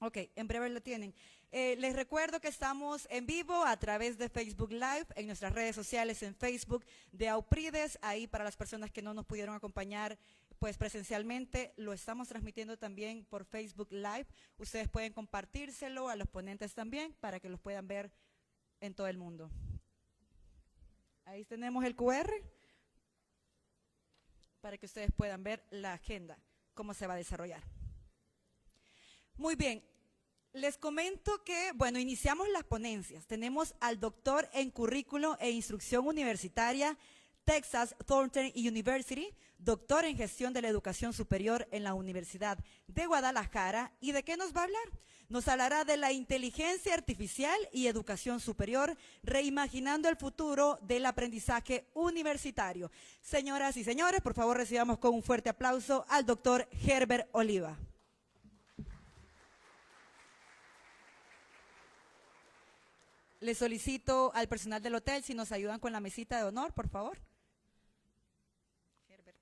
Ok, en breve lo tienen. Les recuerdo que estamos en vivo a través de Facebook Live, en nuestras redes sociales, en Facebook de Auprides. Ahí para las personas que no nos pudieron acompañar pues presencialmente, lo estamos transmitiendo también por Facebook Live. Ustedes pueden compartírselo a los ponentes también para que los puedan ver en todo el mundo. Ahí tenemos el QR para que ustedes puedan ver la agenda, cómo se va a desarrollar. Muy bien, les comento que, bueno, iniciamos las ponencias. Tenemos al doctor en currículo e instrucción universitaria, Texas Thornton University, doctor en gestión de la educación superior en la Universidad de Guadalajara. ¿Y de qué nos va a hablar? Nos hablará de la inteligencia artificial y educación superior, reimaginando el futuro del aprendizaje universitario. Señoras y señores, por favor recibamos con un fuerte aplauso al doctor Herbert Oliva. Le solicito al personal del hotel si nos ayudan con la mesita de honor, por favor. Herbert.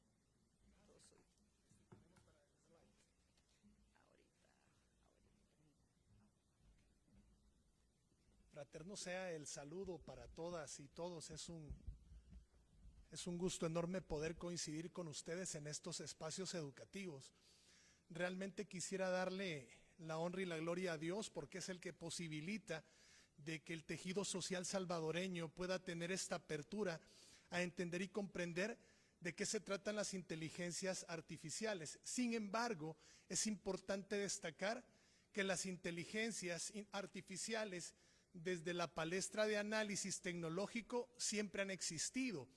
Fraterno sea el saludo para todas y todos. Es un gusto enorme poder coincidir con ustedes en estos espacios educativos. Realmente quisiera darle la honra y la gloria a Dios porque es el que posibilita de que el tejido social salvadoreño pueda tener esta apertura a entender y comprender de qué se tratan las inteligencias artificiales. Sin embargo, es importante destacar que las inteligencias artificiales desde la palestra de análisis tecnológico siempre han existido.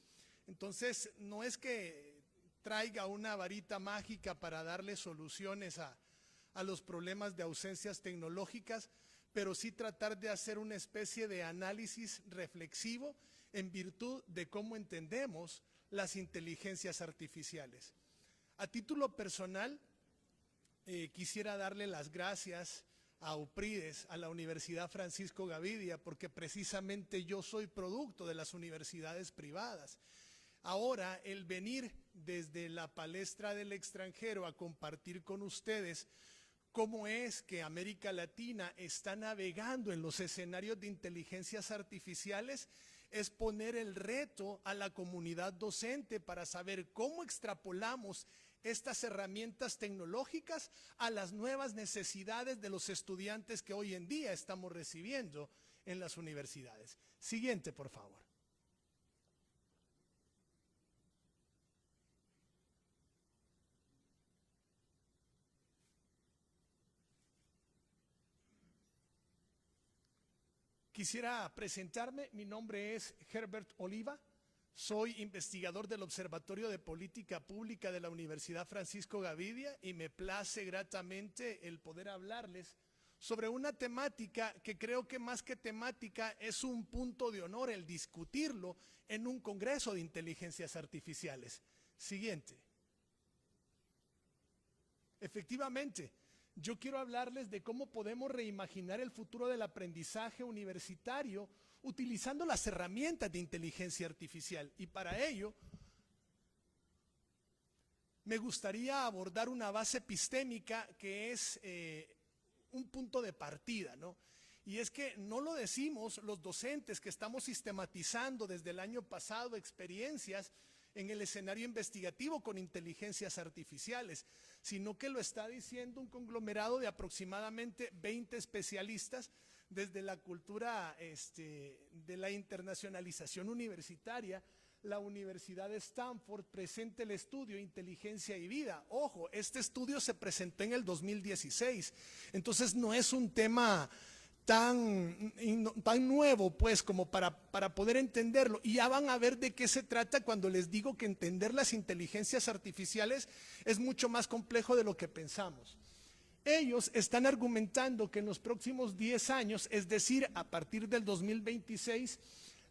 Entonces, no es que traiga una varita mágica para darle soluciones a los problemas de ausencias tecnológicas, pero sí tratar de hacer una especie de análisis reflexivo en virtud de cómo entendemos las inteligencias artificiales. A título personal, quisiera darle las gracias a Auprides, a la Universidad Francisco Gavidia, porque precisamente yo soy producto de las universidades privadas. Ahora, el venir desde la palestra del extranjero a compartir con ustedes cómo es que América Latina está navegando en los escenarios de inteligencias artificiales, es poner el reto a la comunidad docente para saber cómo extrapolamos estas herramientas tecnológicas a las nuevas necesidades de los estudiantes que hoy en día estamos recibiendo en las universidades. Siguiente, por favor. Quisiera presentarme, mi nombre es Herbert Oliva, soy investigador del Observatorio de Política Pública de la Universidad Francisco Gavidia y me place gratamente el poder hablarles sobre una temática que creo que más que temática es un punto de honor el discutirlo en un congreso de inteligencias artificiales. Siguiente. Efectivamente, yo quiero hablarles de cómo podemos reimaginar el futuro del aprendizaje universitario utilizando las herramientas de inteligencia artificial. Y para ello, me gustaría abordar una base epistémica que es un punto de partida, ¿no? Y es que no lo decimos los docentes que estamos sistematizando desde el año pasado experiencias en el escenario investigativo con inteligencias artificiales, sino que lo está diciendo un conglomerado de aproximadamente 20 especialistas desde la cultura de la internacionalización universitaria. La Universidad de Stanford presenta el estudio Inteligencia y Vida. Ojo, este estudio se presentó en el 2016, entonces no es un tema tan nuevo pues como para poder entenderlo, y ya van a ver de qué se trata cuando les digo que entender las inteligencias artificiales es mucho más complejo de lo que pensamos. Ellos están argumentando que en los próximos 10 años, es decir, a partir del 2026,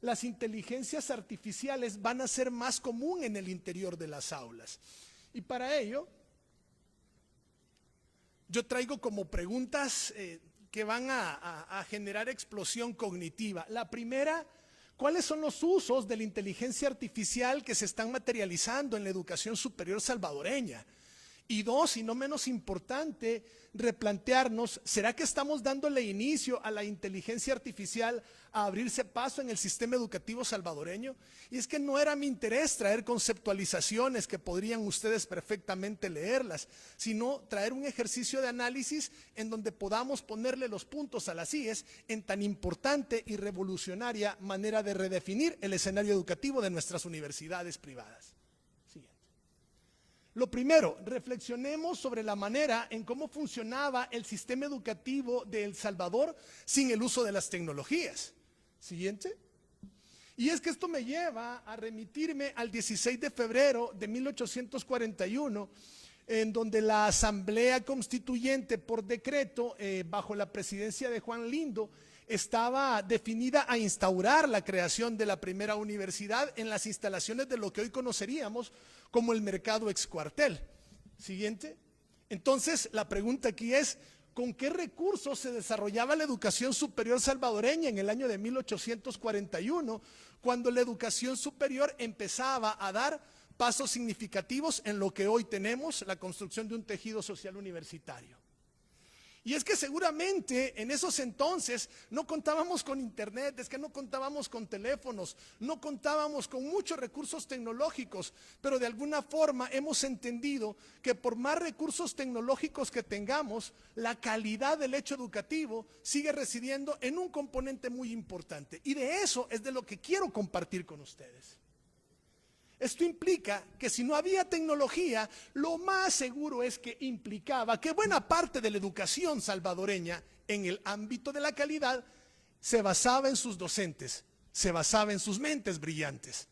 las inteligencias artificiales van a ser más común en el interior de las aulas. Y para ello, yo traigo como preguntas que van a generar explosión cognitiva. La primera, ¿cuáles son los usos de la inteligencia artificial que se están materializando en la educación superior salvadoreña? Y dos, y no menos importante, replantearnos, ¿será que estamos dándole inicio a la inteligencia artificial a abrirse paso en el sistema educativo salvadoreño? Y es que no era mi interés traer conceptualizaciones que podrían ustedes perfectamente leerlas, sino traer un ejercicio de análisis en donde podamos ponerle los puntos a las íes en tan importante y revolucionaria manera de redefinir el escenario educativo de nuestras universidades privadas. Lo primero, reflexionemos sobre la manera en cómo funcionaba el sistema educativo de El Salvador sin el uso de las tecnologías. Siguiente. Y es que esto me lleva a remitirme al 16 de febrero de 1841, en donde la Asamblea Constituyente por decreto, bajo la presidencia de Juan Lindo, estaba definida a instaurar la creación de la primera universidad en las instalaciones de lo que hoy conoceríamos como el Mercado Excuartel. Siguiente. Entonces, la pregunta aquí es, ¿con qué recursos se desarrollaba la educación superior salvadoreña en el año de 1841, cuando la educación superior empezaba a dar pasos significativos en lo que hoy tenemos, la construcción de un tejido social universitario? Y es que seguramente en esos entonces no contábamos con internet, es que no contábamos con teléfonos, no contábamos con muchos recursos tecnológicos, pero de alguna forma hemos entendido que por más recursos tecnológicos que tengamos, la calidad del hecho educativo sigue residiendo en un componente muy importante. Y de eso es de lo que quiero compartir con ustedes. Esto implica que si no había tecnología, lo más seguro es que implicaba que buena parte de la educación salvadoreña en el ámbito de la calidad se basaba en sus docentes, se basaba en sus mentes brillantes.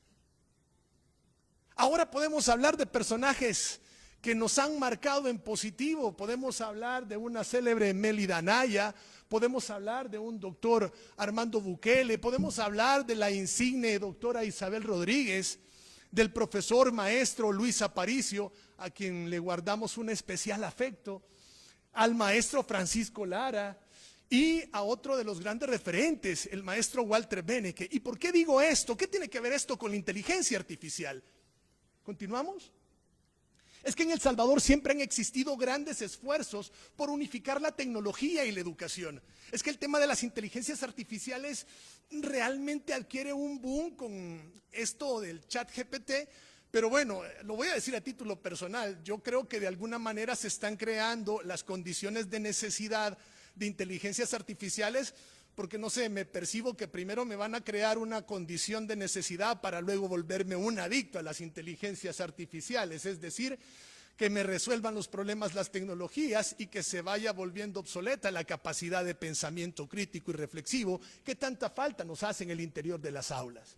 Ahora podemos hablar de personajes que nos han marcado en positivo, podemos hablar de una célebre Mélida Anaya, podemos hablar de un doctor Armando Bukele, podemos hablar de la insigne doctora Isabel Rodríguez, del profesor maestro Luis Aparicio, a quien le guardamos un especial afecto, al maestro Francisco Lara y a otro de los grandes referentes, el maestro Walter Benecke. ¿Y por qué digo esto? ¿Qué tiene que ver esto con la inteligencia artificial? ¿Continuamos? Es que en El Salvador siempre han existido grandes esfuerzos por unificar la tecnología y la educación. Es que el tema de las inteligencias artificiales realmente adquiere un boom con esto del ChatGPT, pero bueno, lo voy a decir a título personal, yo creo que de alguna manera se están creando las condiciones de necesidad de inteligencias artificiales, porque no sé, me percibo que primero me van a crear una condición de necesidad para luego volverme un adicto a las inteligencias artificiales, es decir, que me resuelvan los problemas las tecnologías y que se vaya volviendo obsoleta la capacidad de pensamiento crítico y reflexivo que tanta falta nos hace en el interior de las aulas.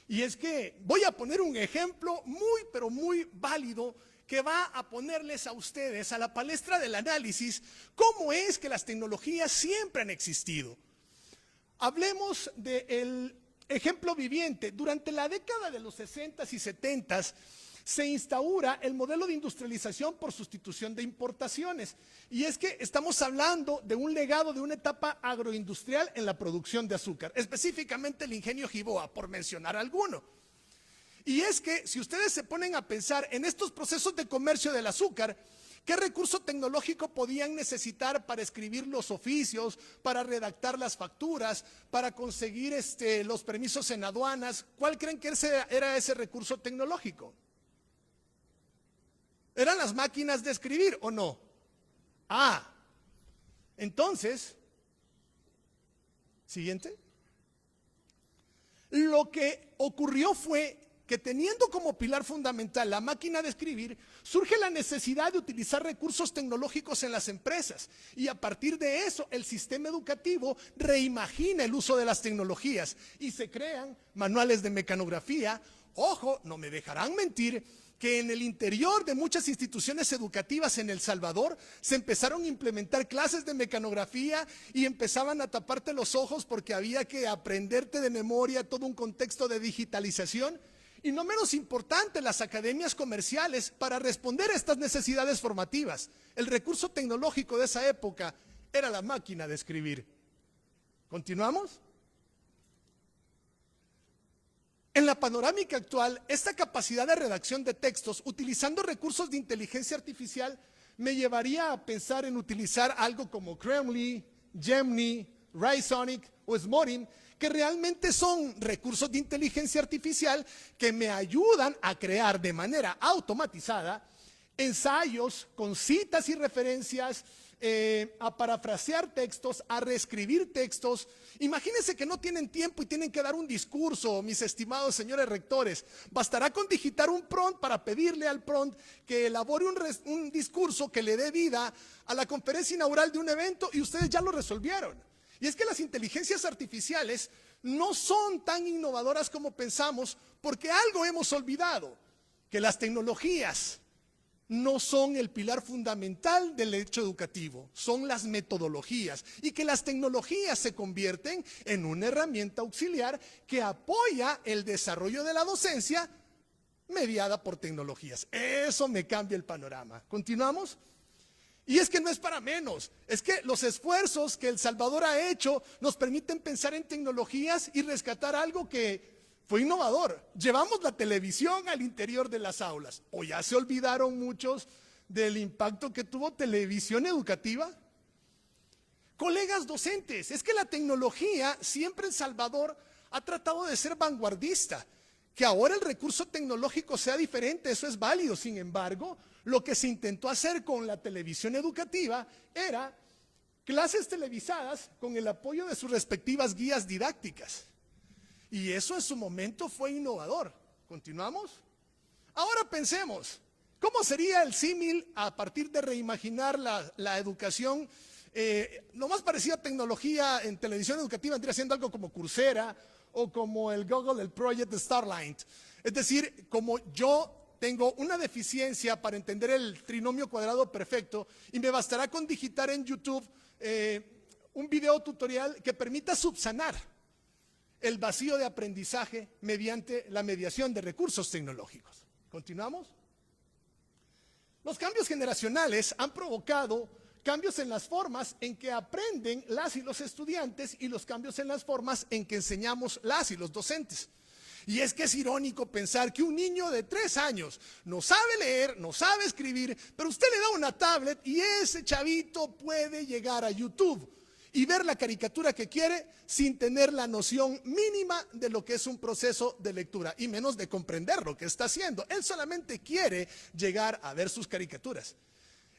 Y es que voy a poner un ejemplo muy, pero muy válido que va a ponerles a ustedes a la palestra del análisis cómo es que las tecnologías siempre han existido. Hablemos del ejemplo viviente. Durante la década de los 60s y 70s se instaura el modelo de industrialización por sustitución de importaciones. Y es que estamos hablando de un legado de una etapa agroindustrial en la producción de azúcar, específicamente el ingenio Jiboa, por mencionar alguno. Y es que si ustedes se ponen a pensar en estos procesos de comercio del azúcar, ¿qué recurso tecnológico podían necesitar para escribir los oficios, para redactar las facturas, para conseguir los permisos en aduanas? ¿Cuál creen que era ese recurso tecnológico? ¿Eran las máquinas de escribir o no? Entonces, siguiente. Lo que ocurrió fue que teniendo como pilar fundamental la máquina de escribir, surge la necesidad de utilizar recursos tecnológicos en las empresas y a partir de eso el sistema educativo reimagina el uso de las tecnologías y se crean manuales de mecanografía. Ojo, no me dejarán mentir que en el interior de muchas instituciones educativas en El Salvador se empezaron a implementar clases de mecanografía y empezaban a taparte los ojos porque había que aprenderte de memoria todo un contexto de digitalización. Y no menos importante, las academias comerciales para responder a estas necesidades formativas. El recurso tecnológico de esa época era la máquina de escribir. ¿Continuamos? En la panorámica actual, esta capacidad de redacción de textos utilizando recursos de inteligencia artificial me llevaría a pensar en utilizar algo como Chromely, Gemini, Rysonic o Smorin, que realmente son recursos de inteligencia artificial que me ayudan a crear de manera automatizada ensayos con citas y referencias, a parafrasear textos, a reescribir textos. Imagínense que no tienen tiempo y tienen que dar un discurso, mis estimados señores rectores. Bastará con digitar un prompt para pedirle al prompt que elabore un discurso que le dé vida a la conferencia inaugural de un evento y ustedes ya lo resolvieron. Y es que las inteligencias artificiales no son tan innovadoras como pensamos, porque algo hemos olvidado, que las tecnologías no son el pilar fundamental del hecho educativo, son las metodologías, y que las tecnologías se convierten en una herramienta auxiliar que apoya el desarrollo de la docencia mediada por tecnologías. Eso me cambia el panorama. ¿Continuamos? Y es que no es para menos, es que los esfuerzos que El Salvador ha hecho nos permiten pensar en tecnologías y rescatar algo que fue innovador. Llevamos la televisión al interior de las aulas. ¿O ya se olvidaron muchos del impacto que tuvo televisión educativa? Colegas docentes, es que la tecnología siempre en Salvador ha tratado de ser vanguardista. Que ahora el recurso tecnológico sea diferente, eso es válido. Sin embargo, lo que se intentó hacer con la televisión educativa era clases televisadas con el apoyo de sus respectivas guías didácticas. Y eso en su momento fue innovador. ¿Continuamos? Ahora pensemos, ¿cómo sería el símil a partir de reimaginar la educación? Lo más parecido a tecnología en televisión educativa vendría siendo algo como Coursera o como el Google, el Project Starlight. Es decir, como yo tengo una deficiencia para entender el trinomio cuadrado perfecto y me bastará con digitar en YouTube un video tutorial que permita subsanar el vacío de aprendizaje mediante la mediación de recursos tecnológicos. ¿Continuamos? Los cambios generacionales han provocado cambios en las formas en que aprenden las y los estudiantes y los cambios en las formas en que enseñamos las y los docentes. Y es que es irónico pensar que un niño de 3 años no sabe leer, no sabe escribir, pero usted le da una tablet y ese chavito puede llegar a YouTube y ver la caricatura que quiere sin tener la noción mínima de lo que es un proceso de lectura y menos de comprender lo que está haciendo. Él solamente quiere llegar a ver sus caricaturas.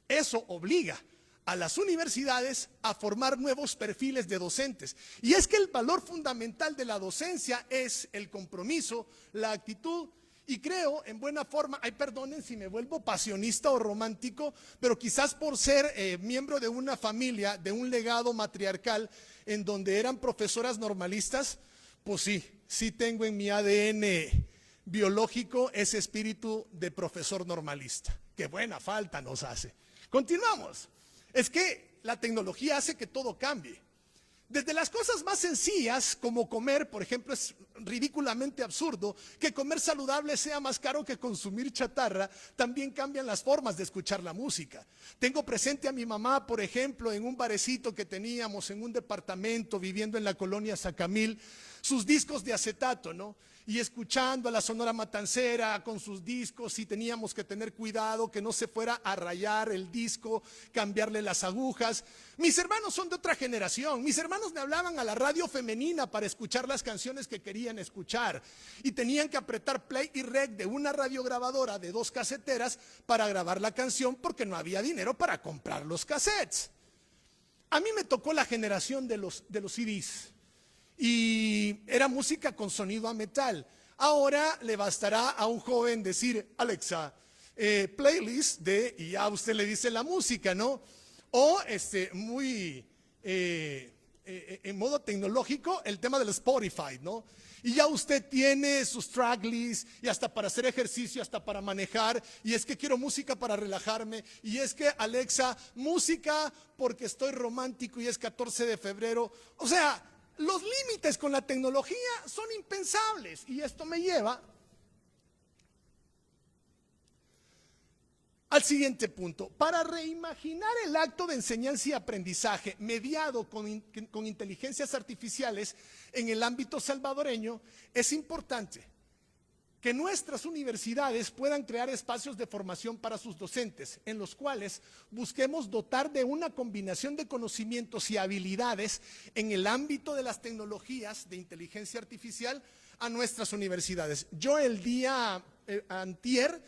Eso obliga a las universidades a formar nuevos perfiles de docentes. Y es que el valor fundamental de la docencia es el compromiso, la actitud. Y creo, en buena forma, perdonen si me vuelvo pasionista o romántico, pero quizás por ser miembro de una familia, de un legado matriarcal, en donde eran profesoras normalistas, pues sí tengo en mi ADN biológico ese espíritu de profesor normalista. Qué buena falta nos hace. Continuamos. Es que la tecnología hace que todo cambie. Desde las cosas más sencillas, como comer, por ejemplo, es ridículamente absurdo que comer saludable sea más caro que consumir chatarra. También cambian las formas de escuchar la música. Tengo presente a mi mamá, por ejemplo, en un barecito que teníamos en un departamento viviendo en la colonia Sacamil, sus discos de acetato, ¿no? Y escuchando a la Sonora Matancera con sus discos, y teníamos que tener cuidado que no se fuera a rayar el disco, cambiarle las agujas. Mis hermanos son de otra generación. Mis hermanos me hablaban a la radio femenina para escuchar las canciones que querían escuchar y tenían que apretar play y rec de una radiograbadora de 2 caseteras para grabar la canción porque no había dinero para comprar los cassettes. A mí me tocó la generación de los CDs. Y era música con sonido a metal. Ahora le bastará a un joven decir, Alexa, playlist de, y ya usted le dice la música, ¿no? O muy en modo tecnológico, el tema del Spotify, ¿no? Y ya usted tiene sus tracklist y hasta para hacer ejercicio, hasta para manejar. Y es que quiero música para relajarme. Y es que, Alexa, música porque estoy romántico y es 14 de febrero. O sea, los límites con la tecnología son impensables y esto me lleva al siguiente punto. Para reimaginar el acto de enseñanza y aprendizaje mediado con inteligencias artificiales en el ámbito salvadoreño, es importante que nuestras universidades puedan crear espacios de formación para sus docentes, en los cuales busquemos dotar de una combinación de conocimientos y habilidades en el ámbito de las tecnologías de inteligencia artificial a nuestras universidades. Yo el día antier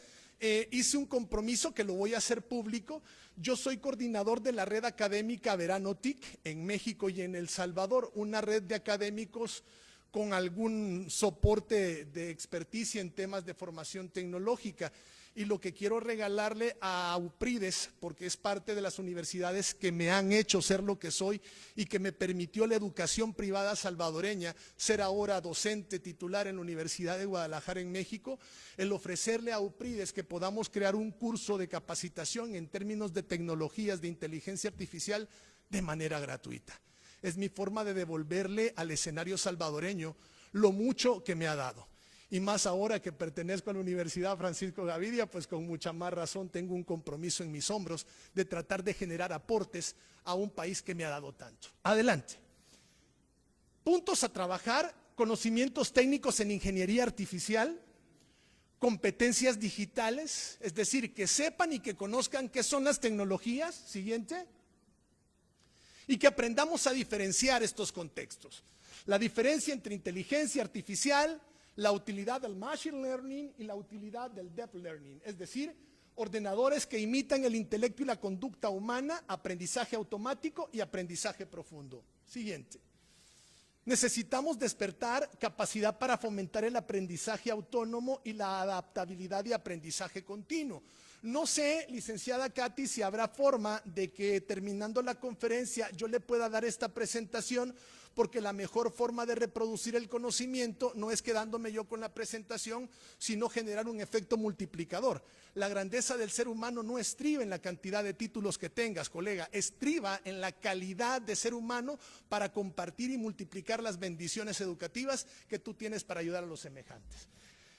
hice un compromiso que lo voy a hacer público. Yo soy coordinador de la red académica Verano TIC en México y en El Salvador, una red de académicos con algún soporte de experticia en temas de formación tecnológica. Y lo que quiero regalarle a UPRIDES, porque es parte de las universidades que me han hecho ser lo que soy y que me permitió la educación privada salvadoreña, ser ahora docente titular en la Universidad de Guadalajara en México, el ofrecerle a UPRIDES que podamos crear un curso de capacitación en términos de tecnologías de inteligencia artificial de manera gratuita. Es mi forma de devolverle al escenario salvadoreño lo mucho que me ha dado. Y más ahora que pertenezco a la Universidad Francisco Gavidia, pues con mucha más razón tengo un compromiso en mis hombros de tratar de generar aportes a un país que me ha dado tanto. Adelante. Puntos a trabajar: conocimientos técnicos en ingeniería artificial, competencias digitales, es decir, que sepan y que conozcan qué son las tecnologías. Siguiente. Y que aprendamos a diferenciar estos contextos. La diferencia entre inteligencia artificial, la utilidad del machine learning y la utilidad del deep learning, es decir, ordenadores que imitan el intelecto y la conducta humana, aprendizaje automático y aprendizaje profundo. Siguiente. Necesitamos despertar capacidad para fomentar el aprendizaje autónomo y la adaptabilidad y aprendizaje continuo. No sé, licenciada Katy, si habrá forma de que terminando la conferencia yo le pueda dar esta presentación, porque la mejor forma de reproducir el conocimiento no es quedándome yo con la presentación, sino generar un efecto multiplicador. La grandeza del ser humano no estriba en la cantidad de títulos que tengas, colega, estriba en la calidad de ser humano para compartir y multiplicar las bendiciones educativas que tú tienes para ayudar a los semejantes.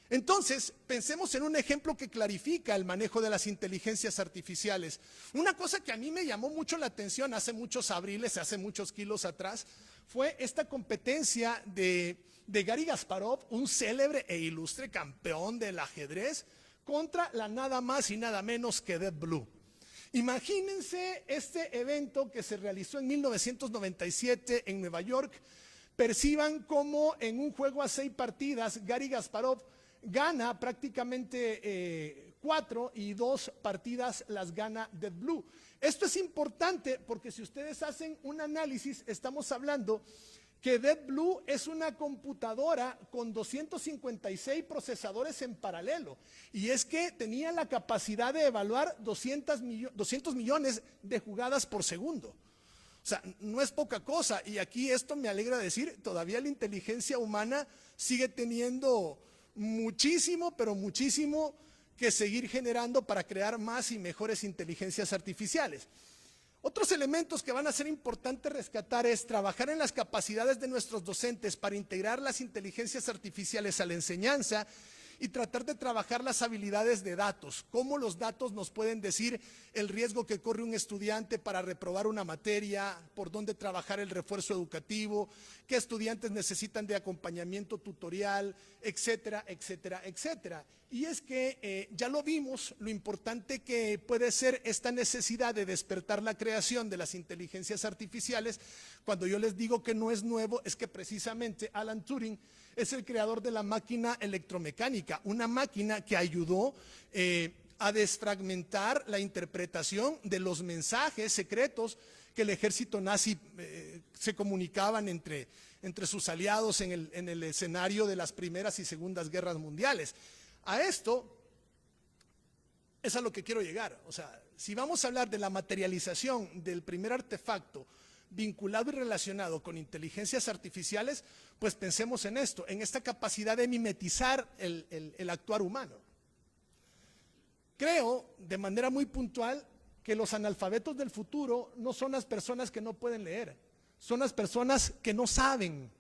Entonces, pensemos en un ejemplo que clarifica el manejo de las inteligencias artificiales. Una cosa que a mí me llamó mucho la atención hace muchos abriles, hace muchos kilos atrás, fue esta competencia de Gary Kasparov, un célebre e ilustre campeón del ajedrez, contra la nada más y nada menos que Deep Blue. Imagínense este evento que se realizó en 1997 en Nueva York. Perciban cómo en un juego a 6 partidas Gary Kasparov gana prácticamente 4 y 2 partidas las gana Deep Blue. Esto es importante porque si ustedes hacen un análisis, estamos hablando que Deep Blue es una computadora con 256 procesadores en paralelo, y es que tenía la capacidad de evaluar 200 millones de jugadas por segundo. O sea, no es poca cosa, y aquí esto me alegra decir, todavía la inteligencia humana sigue teniendo muchísimo, pero muchísimo que seguir generando para crear más y mejores inteligencias artificiales. Otros elementos que van a ser importantes rescatar es trabajar en las capacidades de nuestros docentes para integrar las inteligencias artificiales a la enseñanza y tratar de trabajar las habilidades de datos, cómo los datos nos pueden decir el riesgo que corre un estudiante para reprobar una materia, por dónde trabajar el refuerzo educativo, qué estudiantes necesitan de acompañamiento tutorial, etcétera, etcétera, etcétera. Y es que ya lo vimos, lo importante que puede ser esta necesidad de despertar la creación de las inteligencias artificiales. Cuando yo les digo que no es nuevo, es que precisamente Alan Turing es el creador de la máquina electromecánica, una máquina que ayudó a desfragmentar la interpretación de los mensajes secretos que el ejército nazi se comunicaban entre sus aliados en el escenario de las primeras y segundas guerras mundiales. A esto es a lo que quiero llegar. O sea, si vamos a hablar de la materialización del primer artefacto vinculado y relacionado con inteligencias artificiales, pues pensemos en esto, en esta capacidad de mimetizar el actuar humano. Creo, de manera muy puntual, que los analfabetos del futuro no son las personas que no pueden leer, son las personas que no saben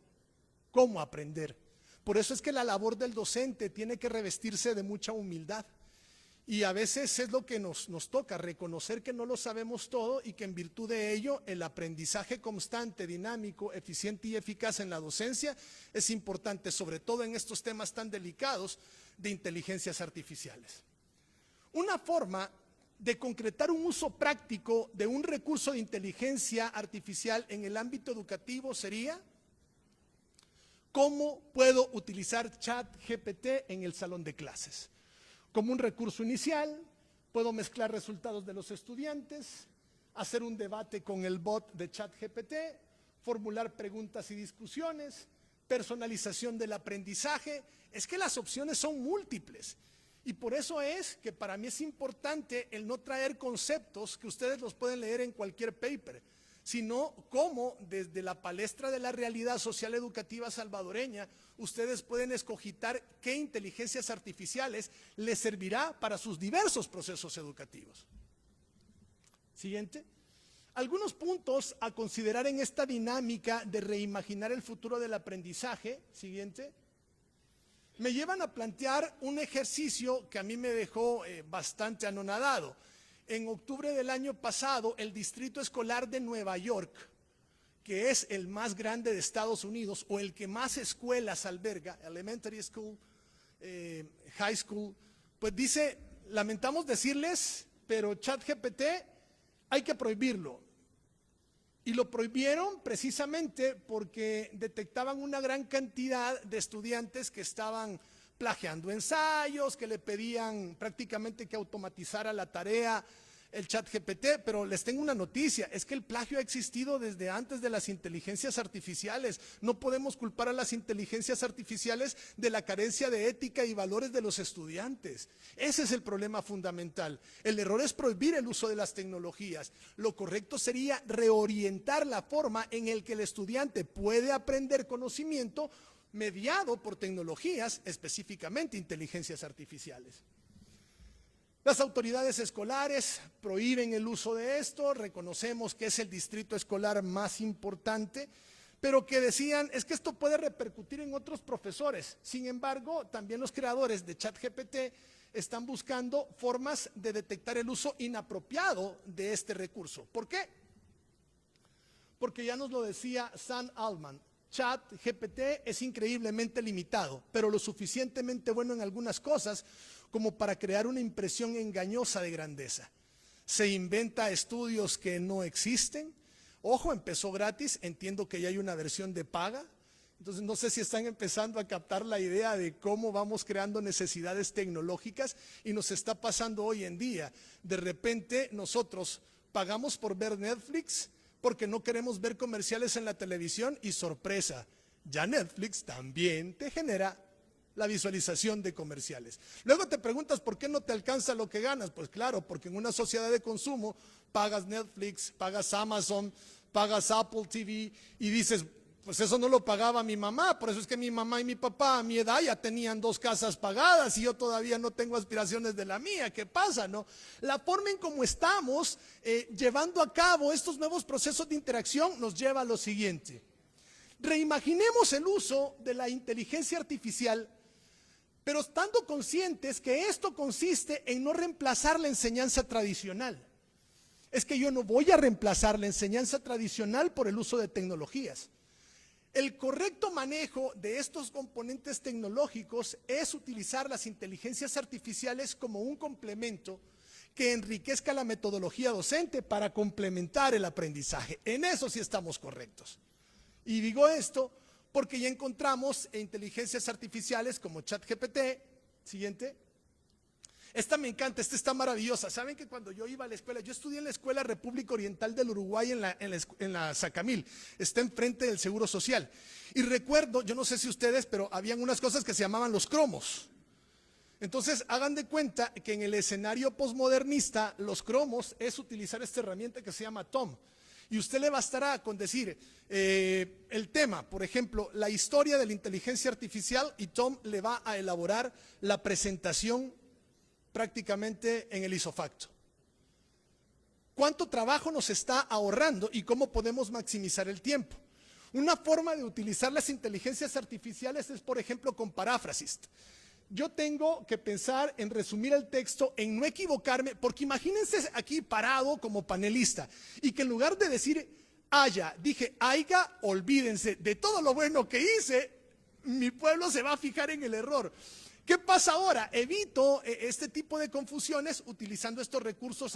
cómo aprender. Por eso es que la labor del docente tiene que revestirse de mucha humildad Y a veces es lo que nos toca, reconocer que no lo sabemos todo y que en virtud de ello el aprendizaje constante, dinámico, eficiente y eficaz en la docencia es importante, sobre todo en estos temas tan delicados de inteligencias artificiales. Una forma de concretar un uso práctico de un recurso de inteligencia artificial en el ámbito educativo sería: ¿cómo puedo utilizar ChatGPT en el salón de clases? Como un recurso inicial, puedo mezclar resultados de los estudiantes, hacer un debate con el bot de ChatGPT, formular preguntas y discusiones, personalización del aprendizaje. Es que las opciones son múltiples. Y por eso es que para mí es importante el no traer conceptos que ustedes los pueden leer en cualquier paper, sino cómo desde la palestra de la realidad social educativa salvadoreña ustedes pueden escogitar qué inteligencias artificiales les servirá para sus diversos procesos educativos. Siguiente. Algunos puntos a considerar en esta dinámica de reimaginar el futuro del aprendizaje. Siguiente. Me llevan a plantear un ejercicio que a mí me dejó bastante anonadado. En octubre del año pasado, el Distrito Escolar de Nueva York, que es el más grande de Estados Unidos o el que más escuelas alberga, elementary school, high school, pues dice, lamentamos decirles, pero ChatGPT hay que prohibirlo. Y lo prohibieron precisamente porque detectaban una gran cantidad de estudiantes que estaban plagiando ensayos, que le pedían prácticamente que automatizara la tarea el ChatGPT, pero les tengo una noticia, es que el plagio ha existido desde antes de las inteligencias artificiales. No podemos culpar a las inteligencias artificiales de la carencia de ética y valores de los estudiantes. Ese es el problema fundamental. El error es prohibir el uso de las tecnologías. Lo correcto sería reorientar la forma en la que el estudiante puede aprender conocimiento mediado por tecnologías, específicamente inteligencias artificiales. Las autoridades escolares prohíben el uso de esto, reconocemos que es el distrito escolar más importante, pero que decían es que esto puede repercutir en otros profesores. Sin embargo, también los creadores de ChatGPT están buscando formas de detectar el uso inapropiado de este recurso. ¿Por qué? Porque ya nos lo decía Sam Altman, ChatGPT es increíblemente limitado, pero lo suficientemente bueno en algunas cosas como para crear una impresión engañosa de grandeza. Se inventa estudios que no existen. Ojo, empezó gratis, entiendo que ya hay una versión de paga. Entonces no sé si están empezando a captar la idea de cómo vamos creando necesidades tecnológicas y nos está pasando hoy en día. De repente nosotros pagamos por ver Netflix porque no queremos ver comerciales en la televisión y sorpresa, ya Netflix también te genera la visualización de comerciales. Luego te preguntas por qué no te alcanza lo que ganas. Pues claro, porque en una sociedad de consumo pagas Netflix, pagas Amazon, pagas Apple TV y dices, pues eso no lo pagaba mi mamá, por eso es que mi mamá y mi papá a mi edad ya tenían 2 casas pagadas y yo todavía no tengo aspiraciones de la mía. ¿Qué pasa, no? La forma en cómo estamos llevando a cabo estos nuevos procesos de interacción nos lleva a lo siguiente. Reimaginemos el uso de la inteligencia artificial, pero estando conscientes que esto consiste en no reemplazar la enseñanza tradicional. Es que yo no voy a reemplazar la enseñanza tradicional por el uso de tecnologías. El correcto manejo de estos componentes tecnológicos es utilizar las inteligencias artificiales como un complemento que enriquezca la metodología docente para complementar el aprendizaje. En eso sí estamos correctos. Y digo esto porque ya encontramos inteligencias artificiales como ChatGPT. Siguiente. Esta me encanta, esta está maravillosa. Saben que cuando yo iba a la escuela, yo estudié en la Escuela República Oriental del Uruguay en la Sacamil, está enfrente del Seguro Social. Y recuerdo, yo no sé si ustedes, pero habían unas cosas que se llamaban los cromos. Entonces, hagan de cuenta que en el escenario posmodernista, los cromos es utilizar esta herramienta que se llama Tom. Y usted le bastará con decir el tema, por ejemplo, la historia de la inteligencia artificial, y Tom le va a elaborar la presentación prácticamente en el isofacto. ¿Cuánto trabajo nos está ahorrando y cómo podemos maximizar el tiempo? Una forma de utilizar las inteligencias artificiales es, por ejemplo, con paráfrasis. yo tengo que pensar en resumir el texto, en no equivocarme, porque imagínense aquí parado como panelista y que en lugar de decir haya, dije haiga, olvídense de todo lo bueno que hice, mi pueblo se va a fijar en el error. ¿Qué pasa ahora? Evito este tipo de confusiones utilizando estos recursos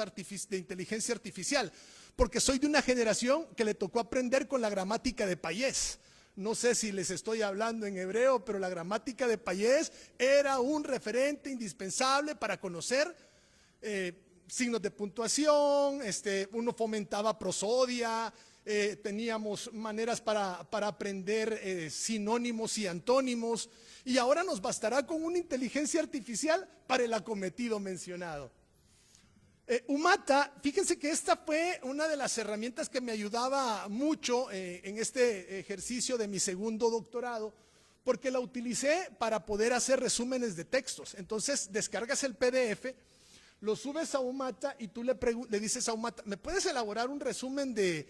de inteligencia artificial, porque soy de una generación que le tocó aprender con la gramática de Payés. No sé si les estoy hablando en hebreo, pero la gramática de Payés era un referente indispensable para conocer signos de puntuación, uno fomentaba prosodia, teníamos maneras para aprender sinónimos y antónimos, y ahora nos bastará con una inteligencia artificial para el acometido mencionado. Umata, fíjense que esta fue una de las herramientas que me ayudaba mucho en este ejercicio de mi segundo doctorado, porque la utilicé para poder hacer resúmenes de textos. Entonces descargas el PDF, lo subes a Umata y tú le dices a Umata, ¿me puedes elaborar un resumen de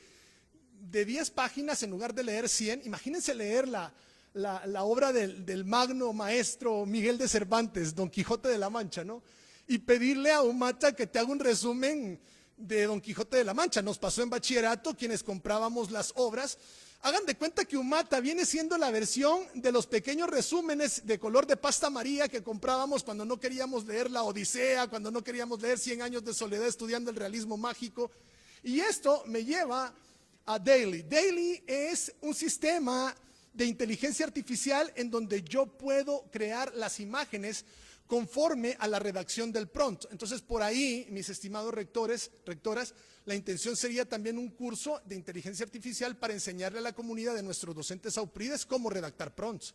10 páginas en lugar de leer 100? Imagínense leer la obra del magno maestro Miguel de Cervantes, Don Quijote de la Mancha, ¿no? Y pedirle a Umata que te haga un resumen de Don Quijote de la Mancha. Nos pasó en bachillerato, quienes comprábamos las obras. Hagan de cuenta que Umata viene siendo la versión de los pequeños resúmenes de color de pasta amarilla que comprábamos cuando no queríamos leer la Odisea, cuando no queríamos leer 100 años de soledad estudiando el realismo mágico. Y esto me lleva a Daily. Daily es un sistema de inteligencia artificial en donde yo puedo crear las imágenes conforme a la redacción del prompt. Entonces, por ahí, mis estimados rectores, rectoras, la intención sería también un curso de inteligencia artificial para enseñarle a la comunidad de nuestros docentes auprides cómo redactar prompts.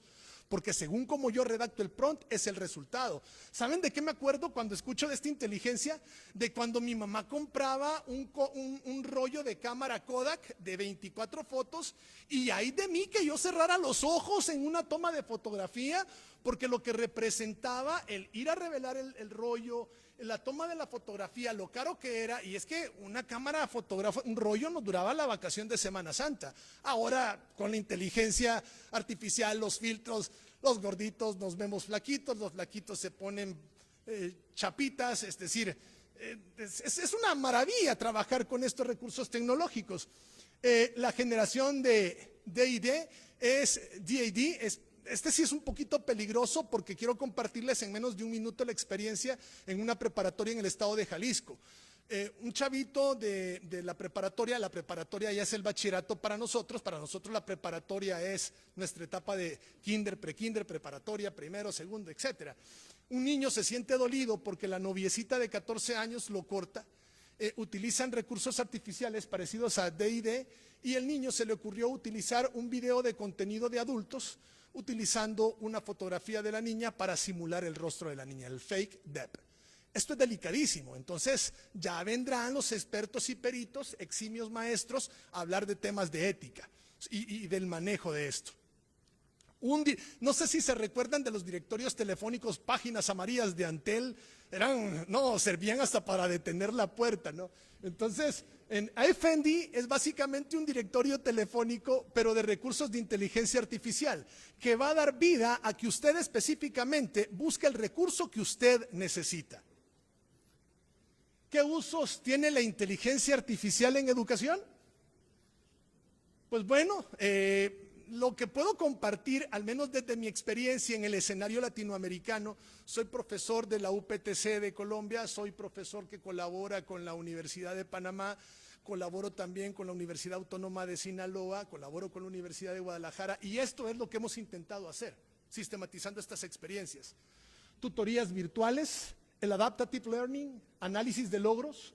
Porque según como yo redacto el prompt, es el resultado. ¿Saben de qué me acuerdo cuando escucho de esta inteligencia? De cuando mi mamá compraba un rollo de cámara Kodak de 24 fotos y ahí de mí que yo cerrara los ojos en una toma de fotografía, porque lo que representaba el ir a revelar el rollo, la toma de la fotografía, lo caro que era, y es que una cámara fotógrafa, un rollo nos duraba la vacación de Semana Santa. Ahora con la inteligencia artificial, los filtros, los gorditos nos vemos flaquitos, los flaquitos se ponen chapitas, es decir, es una maravilla trabajar con estos recursos tecnológicos. La generación de DAD es este sí es un poquito peligroso porque quiero compartirles en menos de un minuto la experiencia en una preparatoria en el estado de Jalisco. Un chavito de la preparatoria ya es el bachillerato para nosotros la preparatoria es nuestra etapa de kinder, prekinder, preparatoria, primero, segundo, etcétera. Un niño se siente dolido porque la noviecita de 14 años lo corta, utilizan recursos artificiales parecidos a D&D y el niño se le ocurrió utilizar un video de contenido de adultos utilizando una fotografía de la niña para simular el rostro de la niña, el fake dep. Esto es delicadísimo, entonces ya vendrán los expertos y peritos, eximios maestros, a hablar de temas de ética y del manejo de esto. No sé si se recuerdan de los directorios telefónicos, páginas amarillas de Antel, servían hasta para detener la puerta, ¿no? Entonces, en iFendi es básicamente un directorio telefónico, pero de recursos de inteligencia artificial, que va a dar vida a que usted específicamente busque el recurso que usted necesita. ¿Qué usos tiene la inteligencia artificial en educación? Pues bueno, lo que puedo compartir, al menos desde mi experiencia en el escenario latinoamericano, soy profesor de la UPTC de Colombia, soy profesor que colabora con la Universidad de Panamá, colaboro también con la Universidad Autónoma de Sinaloa, colaboro con la Universidad de Guadalajara, y esto es lo que hemos intentado hacer, sistematizando estas experiencias. Tutorías virtuales, el Adaptive Learning, análisis de logros,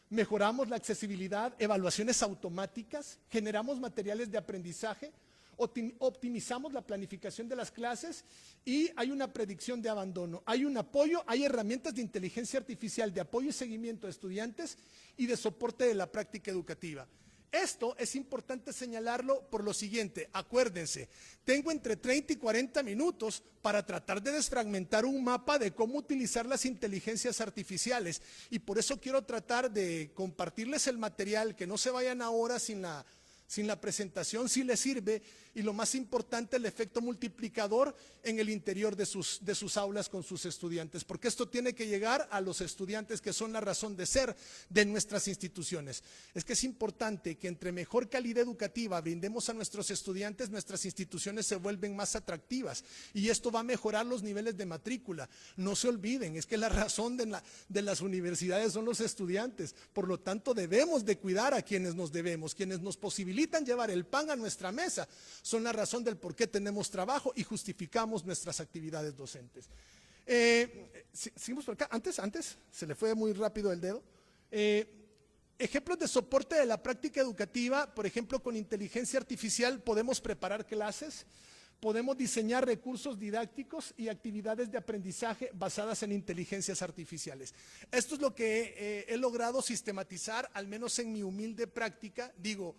mejoramos la accesibilidad, evaluaciones automáticas, generamos materiales de aprendizaje, optimizamos la planificación de las clases y hay una predicción de abandono. Hay un apoyo, hay herramientas de inteligencia artificial de apoyo y seguimiento de estudiantes y de soporte de la práctica educativa. Esto es importante señalarlo por lo siguiente, acuérdense, tengo entre 30 y 40 minutos para tratar de desfragmentar un mapa de cómo utilizar las inteligencias artificiales y por eso quiero tratar de compartirles el material, que no se vayan ahora sin Sin la presentación sí le sirve, y lo más importante, el efecto multiplicador en el interior de sus aulas con sus estudiantes, porque esto tiene que llegar a los estudiantes, que son la razón de ser de nuestras instituciones. Es que es importante que entre mejor calidad educativa brindemos a nuestros estudiantes, nuestras instituciones se vuelven más atractivas, y esto va a mejorar los niveles de matrícula. No se olviden, es que la razón de las universidades son los estudiantes. Por lo tanto, debemos de cuidar a quienes nos debemos, quienes nos posibilitan llevar el pan a nuestra mesa, son la razón del por qué tenemos trabajo y justificamos nuestras actividades docentes. Seguimos por acá. Antes, se le fue muy rápido el dedo. Ejemplos de soporte de la práctica educativa, por ejemplo, con inteligencia artificial podemos preparar clases, podemos diseñar recursos didácticos y actividades de aprendizaje basadas en inteligencias artificiales. Esto es lo que he logrado sistematizar, al menos en mi humilde práctica. Digo,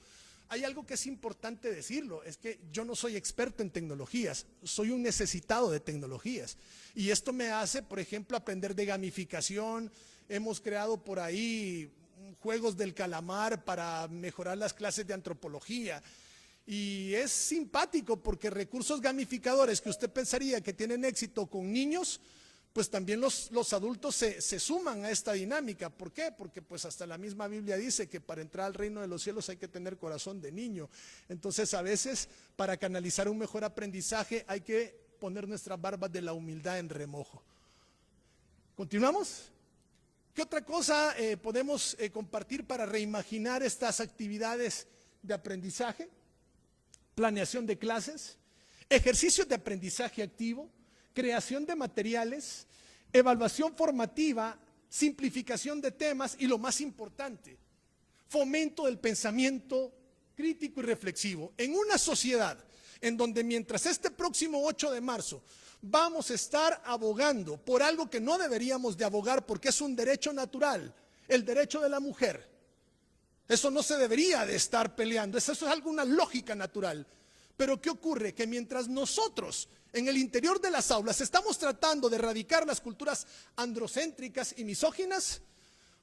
hay algo que es importante decirlo, es que yo no soy experto en tecnologías, soy un necesitado de tecnologías. Y esto me hace, por ejemplo, aprender de gamificación. Hemos creado por ahí juegos del calamar para mejorar las clases de antropología. Y es simpático porque recursos gamificadores que usted pensaría que tienen éxito con niños, pues también los adultos se suman a esta dinámica. ¿Por qué? Porque pues hasta la misma Biblia dice que para entrar al reino de los cielos hay que tener corazón de niño. Entonces a veces para canalizar un mejor aprendizaje hay que poner nuestras barbas de la humildad en remojo. ¿Continuamos? ¿Qué otra cosa podemos compartir para reimaginar estas actividades de aprendizaje? Planeación de clases, ejercicios de aprendizaje activo, creación de materiales, evaluación formativa, simplificación de temas y lo más importante, fomento del pensamiento crítico y reflexivo. En una sociedad en donde mientras este próximo 8 de marzo vamos a estar abogando por algo que no deberíamos de abogar porque es un derecho natural, el derecho de la mujer. Eso no se debería de estar peleando, eso es alguna lógica natural. Pero ¿qué ocurre? Que mientras nosotros en el interior de las aulas estamos tratando de erradicar las culturas androcéntricas y misóginas,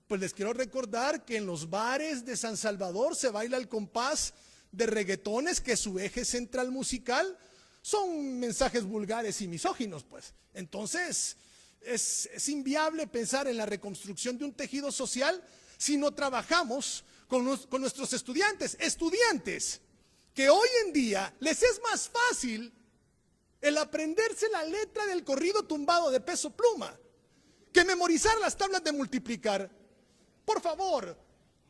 pues les quiero recordar que en los bares de San Salvador se baila el compás de reggaetones que su eje central musical son mensajes vulgares y misóginos, pues. Entonces es inviable pensar en la reconstrucción de un tejido social si no trabajamos con nuestros estudiantes que hoy en día les es más fácil el aprenderse la letra del corrido tumbado de Peso Pluma que memorizar las tablas de multiplicar. Por favor,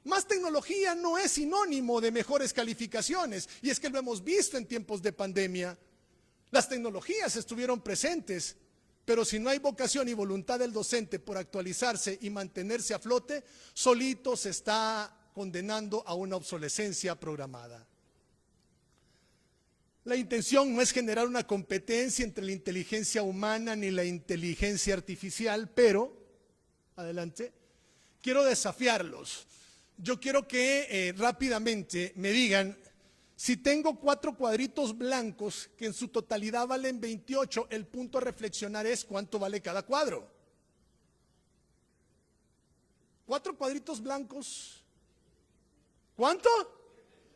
más tecnología no es sinónimo de mejores calificaciones, y es que lo hemos visto en tiempos de pandemia. Las tecnologías estuvieron presentes, pero si no hay vocación y voluntad del docente por actualizarse y mantenerse a flote, solito se está condenando a una obsolescencia programada. La intención no es generar una competencia entre la inteligencia humana ni la inteligencia artificial, pero, adelante, quiero desafiarlos. Yo quiero que rápidamente me digan, si tengo 4 cuadritos blancos que en su totalidad valen 28, el punto a reflexionar es cuánto vale cada cuadro. 4 cuadritos blancos. ¿Cuánto?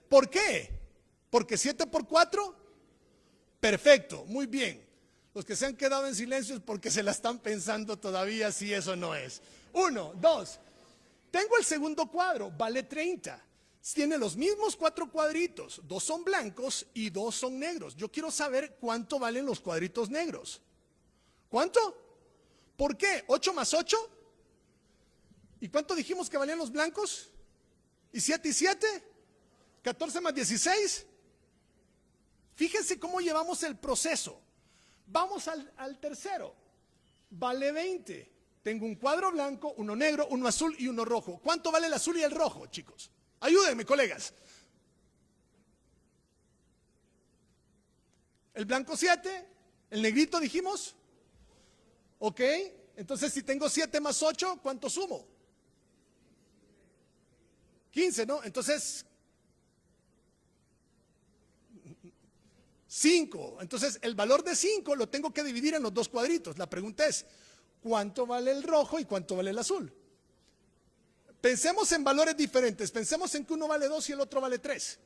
¿Por qué? ¿Porque 7 por 4? Perfecto, muy bien. Los que se han quedado en silencio es porque se la están pensando todavía si eso no es. 1, 2. Tengo el segundo cuadro, vale 30. Tiene los mismos 4 cuadritos, 2 son blancos y 2 son negros. Yo quiero saber cuánto valen los cuadritos negros. ¿Cuánto? ¿Por qué? ¿8 más 8? ¿Y cuánto dijimos que valían los blancos? ¿Y 7 y 7? ¿14 más 16? Fíjense cómo llevamos el proceso. Vamos al tercero. Vale 20. Tengo un cuadro blanco, uno negro, uno azul y uno rojo. ¿Cuánto vale el azul y el rojo, chicos? Ayúdenme, colegas. El blanco 7, el negrito dijimos. Ok, entonces si tengo 7 más 8, ¿cuánto sumo? 15, ¿no? Entonces 5. Entonces el valor de 5 lo tengo que dividir en los 2 cuadritos. La pregunta es, ¿cuánto vale el rojo y cuánto vale el azul? Pensemos en valores diferentes. Pensemos en que uno vale 2 y el otro vale 3.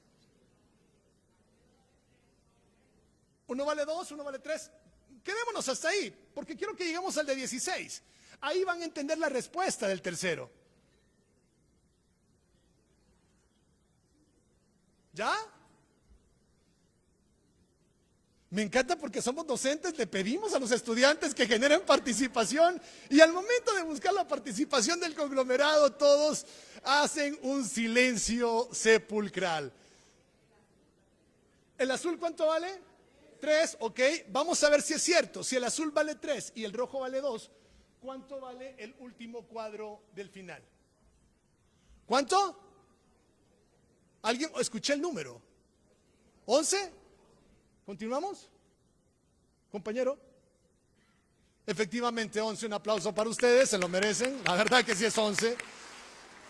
Uno vale 2, uno vale 3. Quedémonos hasta ahí, porque quiero que lleguemos al de 16. Ahí van a entender la respuesta del tercero. ¿Ya? Me encanta porque somos docentes, le pedimos a los estudiantes que generen participación y al momento de buscar la participación del conglomerado todos hacen un silencio sepulcral. ¿El azul cuánto vale? 3, ok. Vamos a ver si es cierto. Si el azul vale 3 y el rojo vale 2, ¿cuánto vale el último cuadro del final? ¿Cuánto? ¿Alguien? Escuché el número. ¿11? ¿Continuamos? Compañero. Efectivamente 11, un aplauso para ustedes, se lo merecen. La verdad que sí es 11.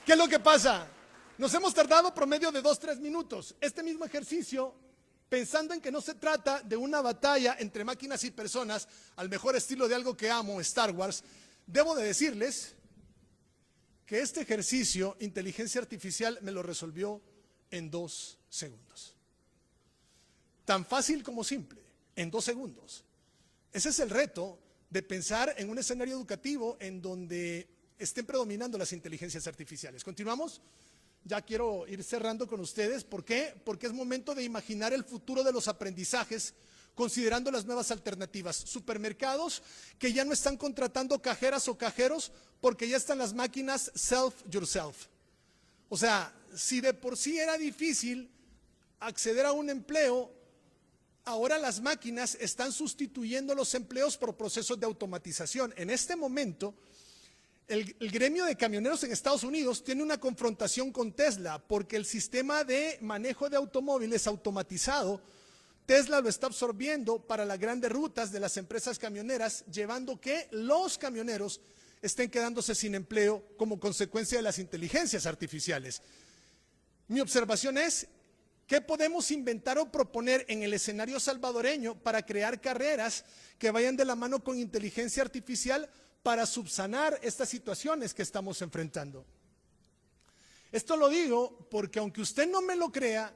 ¿Qué es lo que pasa? Nos hemos tardado promedio de 2-3 minutos. Este mismo ejercicio, pensando en que no se trata de una batalla entre máquinas y personas, al mejor estilo de algo que amo, Star Wars, debo de decirles que este ejercicio, inteligencia artificial, me lo resolvió en 2 segundos. Tan fácil como simple, en 2 segundos. Ese es el reto de pensar en un escenario educativo en donde estén predominando las inteligencias artificiales. ¿Continuamos? Ya quiero ir cerrando con ustedes. ¿Por qué? Porque es momento de imaginar el futuro de los aprendizajes considerando las nuevas alternativas. Supermercados que ya no están contratando cajeras o cajeros porque ya están las máquinas self-yourself. O sea, si de por sí era difícil acceder a un empleo, ahora las máquinas están sustituyendo los empleos por procesos de automatización. En este momento, el gremio de camioneros en Estados Unidos tiene una confrontación con Tesla porque el sistema de manejo de automóviles automatizado, Tesla lo está absorbiendo para las grandes rutas de las empresas camioneras, llevando que los camioneros estén quedándose sin empleo como consecuencia de las inteligencias artificiales. Mi observación es, ¿qué podemos inventar o proponer en el escenario salvadoreño para crear carreras que vayan de la mano con inteligencia artificial para subsanar estas situaciones que estamos enfrentando? Esto lo digo porque aunque usted no me lo crea,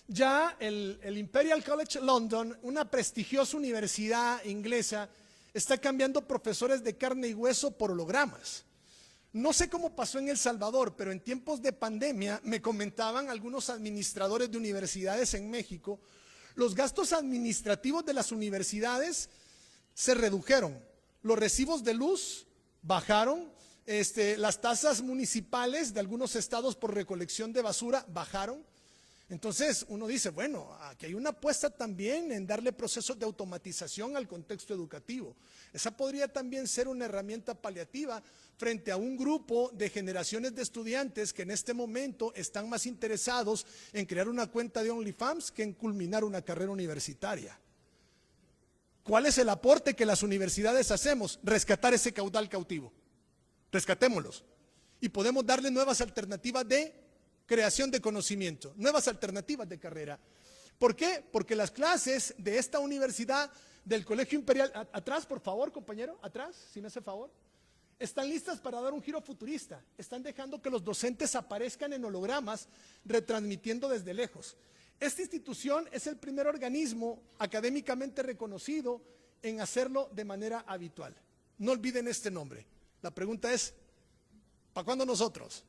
ya el Imperial College London, una prestigiosa universidad inglesa, está cambiando profesores de carne y hueso por hologramas. No sé cómo pasó en El Salvador, pero en tiempos de pandemia me comentaban algunos administradores de universidades en México, los gastos administrativos de las universidades se redujeron, los recibos de luz bajaron, las tasas municipales de algunos estados por recolección de basura bajaron. Entonces uno dice, bueno, aquí hay una apuesta también en darle procesos de automatización al contexto educativo. Esa podría también ser una herramienta paliativa frente a un grupo de generaciones de estudiantes que en este momento están más interesados en crear una cuenta de OnlyFans que en culminar una carrera universitaria. ¿Cuál es el aporte que las universidades hacemos? Rescatar ese caudal cautivo. Rescatémoslos. Y podemos darle nuevas alternativas de creación de conocimiento, nuevas alternativas de carrera. ¿Por qué? Porque las clases de esta universidad, del Colegio Imperial, atrás por favor compañero, atrás, si me hace favor, están listas para dar un giro futurista, están dejando que los docentes aparezcan en hologramas, retransmitiendo desde lejos. Esta institución es el primer organismo académicamente reconocido en hacerlo de manera habitual. No olviden este nombre. La pregunta es, ¿para cuándo nosotros?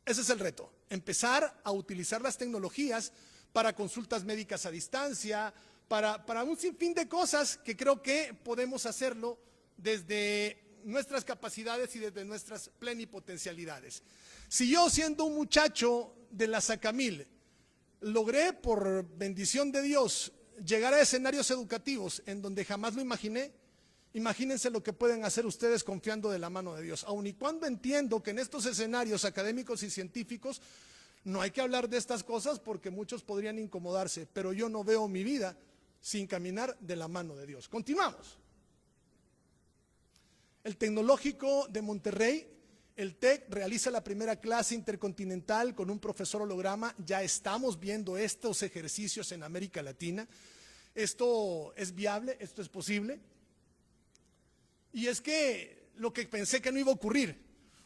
Ese es el reto, empezar a utilizar las tecnologías para consultas médicas a distancia, para un sinfín de cosas que creo que podemos hacerlo desde nuestras capacidades y desde nuestras plenipotencialidades. Si yo, siendo un muchacho de la Sacamil, logré por bendición de Dios llegar a escenarios educativos en donde jamás lo imaginé, imagínense lo que pueden hacer ustedes confiando de la mano de Dios. Aun y cuando entiendo que en estos escenarios académicos y científicos no hay que hablar de estas cosas porque muchos podrían incomodarse, pero yo no veo mi vida sin caminar de la mano de Dios. Continuamos. El Tecnológico de Monterrey, el TEC, realiza la primera clase intercontinental con un profesor holograma. Ya estamos viendo estos ejercicios en América Latina. Esto es viable, esto es posible. Y es que lo que pensé que no iba a ocurrir,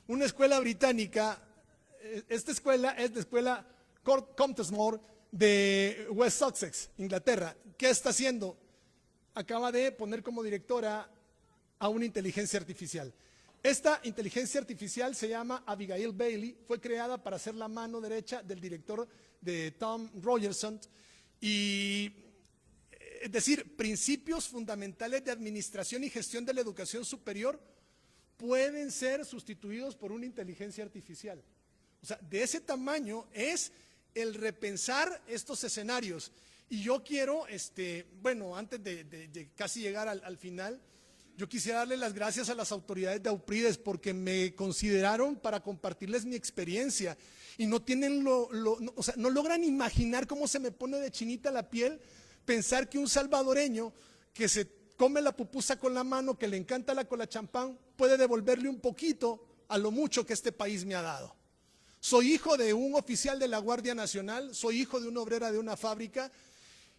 una escuela británica, esta escuela es la escuela Cottesmore de West Sussex, Inglaterra. ¿Qué está haciendo? Acaba de poner como directora a una inteligencia artificial. Esta inteligencia artificial se llama Abigail Bailey, fue creada para ser la mano derecha del director de Tom Rogerson y, es decir, principios fundamentales de administración y gestión de la educación superior pueden ser sustituidos por una inteligencia artificial. O sea, de ese tamaño es el repensar estos escenarios. Y yo quiero, bueno, antes de casi llegar al final, yo quisiera darle las gracias a las autoridades de AUPRIDES porque me consideraron para compartirles mi experiencia y no tienen o sea, no logran imaginar cómo se me pone de chinita la piel pensar que un salvadoreño que se come la pupusa con la mano, que le encanta la cola champán, puede devolverle un poquito a lo mucho que este país me ha dado. Soy hijo de un oficial de la Guardia Nacional, soy hijo de una obrera de una fábrica